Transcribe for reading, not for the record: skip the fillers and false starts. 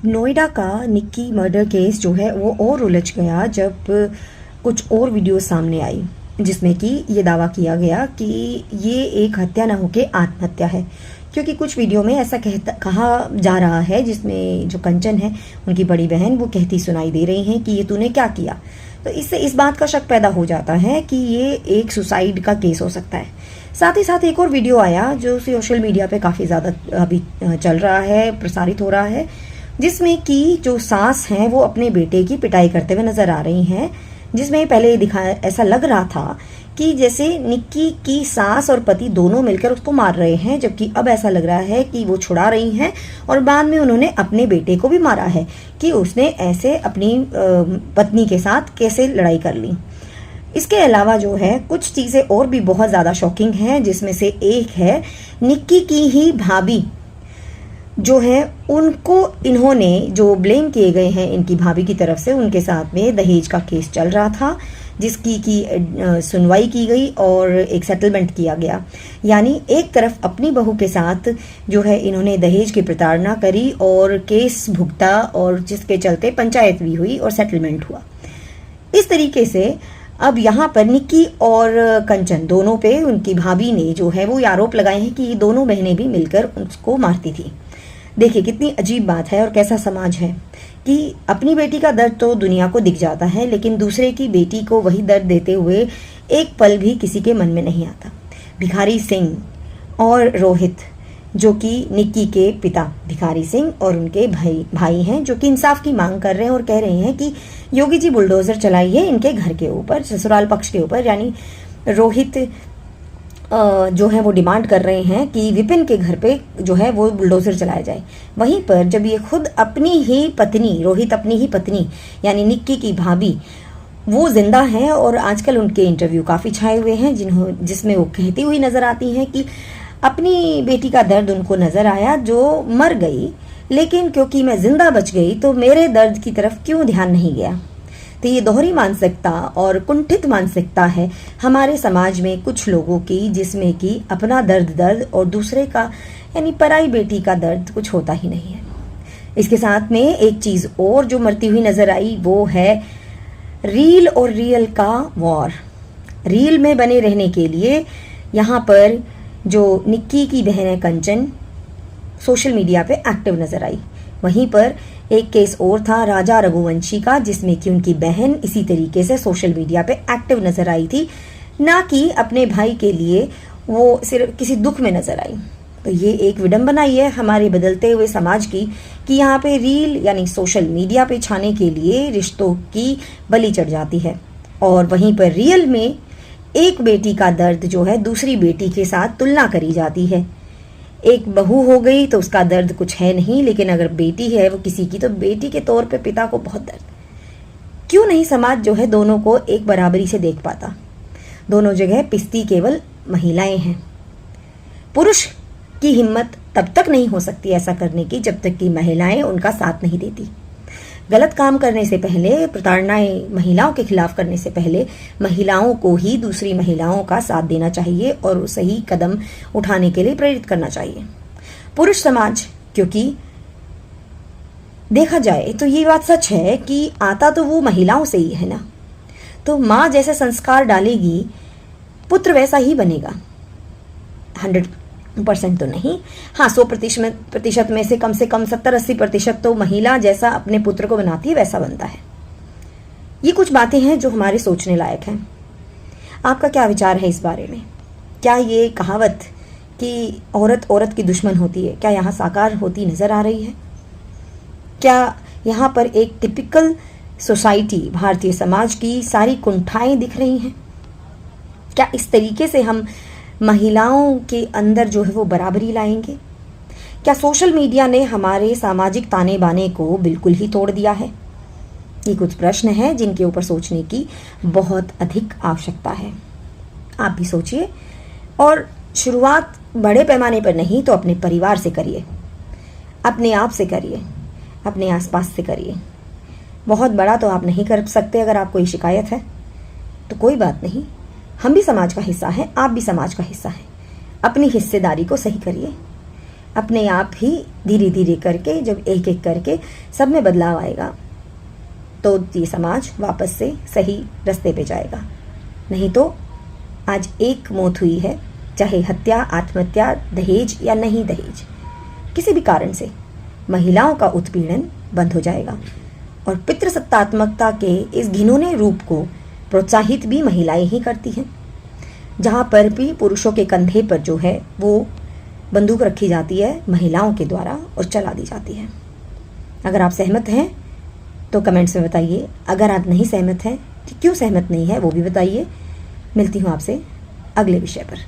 नोएडा का Nikki murder case जो है वो और उलझ गया जब कुछ और वीडियो सामने आई जिसमें कि ये दावा किया गया कि ये एक हत्या न होके आत्महत्या है। क्योंकि कुछ वीडियो में ऐसा कहा जा रहा है जिसमें जो कंचन है उनकी बड़ी बहन वो कहती सुनाई दे रही हैं कि ये तूने क्या किया। तो इससे इस बात का शक पैदा हो जाता है कि ये एक सुसाइड का केस हो सकता है। साथ ही साथ एक और वीडियो आया जो सोशल मीडिया पे काफ़ी ज़्यादा अभी चल रहा है, प्रसारित हो रहा है, जिसमें कि जो सास हैं वो अपने बेटे की पिटाई करते हुए नजर आ रही हैं। जिसमें पहले ऐसा लग रहा था कि जैसे निक्की की सास और पति दोनों मिलकर उसको मार रहे हैं, जबकि अब ऐसा लग रहा है कि वो छुड़ा रही हैं और बाद में उन्होंने अपने बेटे को भी मारा है कि उसने ऐसे अपनी पत्नी के साथ कैसे लड़ाई कर ली। इसके अलावा जो है कुछ चीज़ें और भी बहुत ज़्यादा शॉकिंग हैं, जिसमें से एक है निक्की की ही भाभी जो है उनको इन्होंने जो ब्लेम किए गए हैं इनकी भाभी की तरफ से, उनके साथ में दहेज का केस चल रहा था जिसकी सुनवाई की गई और एक सेटलमेंट किया गया। यानी एक तरफ अपनी बहू के साथ जो है इन्होंने दहेज की प्रताड़ना करी और केस भुगता और जिसके चलते पंचायत भी हुई और सेटलमेंट हुआ। इस तरीके से अब यहाँ पर निक्की और कंचन दोनों पे उनकी भाभी ने जो है वो आरोप लगाए हैं कि ये दोनों बहनें भी मिलकर उसको मारती थी। देखिए कितनी अजीब बात है और कैसा समाज है कि अपनी बेटी का दर्द तो दुनिया को दिख जाता है, लेकिन दूसरे की बेटी को वही दर्द देते हुए एक पल भी किसी के मन में नहीं आता। भिखारी सिंह और रोहित जो कि निक्की के पिता भिखारी सिंह और उनके भाई हैं, जो कि इंसाफ की मांग कर रहे हैं और कह रहे हैं कि योगी जी बुलडोजर चलाइए इनके घर के ऊपर, ससुराल पक्ष के ऊपर। यानी रोहित जो है वो डिमांड कर रहे हैं कि विपिन के घर पे जो है वो बुलडोजर चलाया जाए। वहीं पर जब ये खुद अपनी ही पत्नी, रोहित अपनी ही पत्नी यानी निक्की की भाभी वो जिंदा हैं और आजकल उनके इंटरव्यू काफ़ी छाए हुए हैं जिसमें वो कहती हुई नजर आती हैं कि अपनी बेटी का दर्द उनको नजर आया जो मर गई, लेकिन क्योंकि मैं जिंदा बच गई तो मेरे दर्द की तरफ क्यों ध्यान नहीं गया। तो ये दोहरी मानसिकता और कुंठित मानसिकता है हमारे समाज में कुछ लोगों की, जिसमें कि अपना दर्द और दूसरे का यानी पराई बेटी का दर्द कुछ होता ही नहीं है। इसके साथ में एक चीज और जो मरती हुई नजर आई वो है रील और रियल का वॉर। रील में बने रहने के लिए यहाँ पर जो निक्की की बहन है कंचन सोशल मीडिया पे एक्टिव नजर आई। वहीं पर एक केस और था राजा रघुवंशी का, जिसमें कि उनकी बहन इसी तरीके से सोशल मीडिया पे एक्टिव नजर आई थी, ना कि अपने भाई के लिए वो सिर्फ किसी दुख में नजर आई। तो ये एक विडंबना ही है हमारे बदलते हुए समाज की कि यहाँ पे रील यानी सोशल मीडिया पे छाने के लिए रिश्तों की बलि चढ़ जाती है और वहीं पर रियल में एक बेटी का दर्द जो है दूसरी बेटी के साथ तुलना करी जाती है। एक बहू हो गई तो उसका दर्द कुछ है नहीं, लेकिन अगर बेटी है वो किसी की तो बेटी के तौर पे पिता को बहुत दर्द। क्यों नहीं समाज जो है दोनों को एक बराबरी से देख पाता। दोनों जगह पिसती केवल महिलाएं हैं। पुरुष की हिम्मत तब तक नहीं हो सकती ऐसा करने की जब तक कि महिलाएं उनका साथ नहीं देती। गलत काम करने से पहले, प्रताड़नाएं महिलाओं के खिलाफ करने से पहले महिलाओं को ही दूसरी महिलाओं का साथ देना चाहिए और सही कदम उठाने के लिए प्रेरित करना चाहिए। पुरुष समाज, क्योंकि देखा जाए तो ये बात सच है कि आता तो वो महिलाओं से ही है ना, तो माँ जैसे संस्कार डालेगी पुत्र वैसा ही बनेगा। 100% तो नहीं, हाँ 100% में से कम 70-80% तो महिला जैसा अपने पुत्र को बनाती है वैसा बनता है। ये कुछ बातें हैं जो हमारे सोचने लायक हैं। आपका क्या विचार है इस बारे में? क्या ये कहावत कि औरत की दुश्मन होती है, क्या यहाँ साकार होती नजर आ रही है? क्या यहाँ पर एक टिपिकल सोसाइटी, भारतीय समाज की सारी कुंठाएं दिख रही हैं? क्या इस तरीके से हम महिलाओं के अंदर जो है वो बराबरी लाएंगे? क्या सोशल मीडिया ने हमारे सामाजिक ताने बाने को बिल्कुल ही तोड़ दिया है? ये कुछ प्रश्न हैं जिनके ऊपर सोचने की बहुत अधिक आवश्यकता है। आप भी सोचिए और शुरुआत बड़े पैमाने पर नहीं तो अपने परिवार से करिए, अपने आप से करिए, अपने आसपास से करिए। बहुत बड़ा तो आप नहीं कर सकते। अगर आपको ये शिकायत है तो कोई बात नहीं, हम भी समाज का हिस्सा हैं, आप भी समाज का हिस्सा हैं। अपनी हिस्सेदारी को सही करिए। अपने आप ही धीरे धीरे करके, जब एक एक करके सब में बदलाव आएगा, तो ये समाज वापस से सही रास्ते पे जाएगा। नहीं तो आज एक मौत हुई है, चाहे हत्या, आत्महत्या, दहेज या नहीं दहेज, किसी भी कारण से महिलाओं का उत्पीड़न बंद हो जाएगा। और पितृसत्तात्मकता के इस घिनौने रूप को प्रोत्साहित भी महिलाएं ही करती हैं। जहाँ पर भी पुरुषों के कंधे पर जो है वो बंदूक रखी जाती है महिलाओं के द्वारा और चला दी जाती है। अगर आप सहमत हैं तो कमेंट्स में बताइए। अगर आप नहीं सहमत हैं, क्यों सहमत नहीं है वो भी बताइए। मिलती हूँ आपसे अगले विषय पर।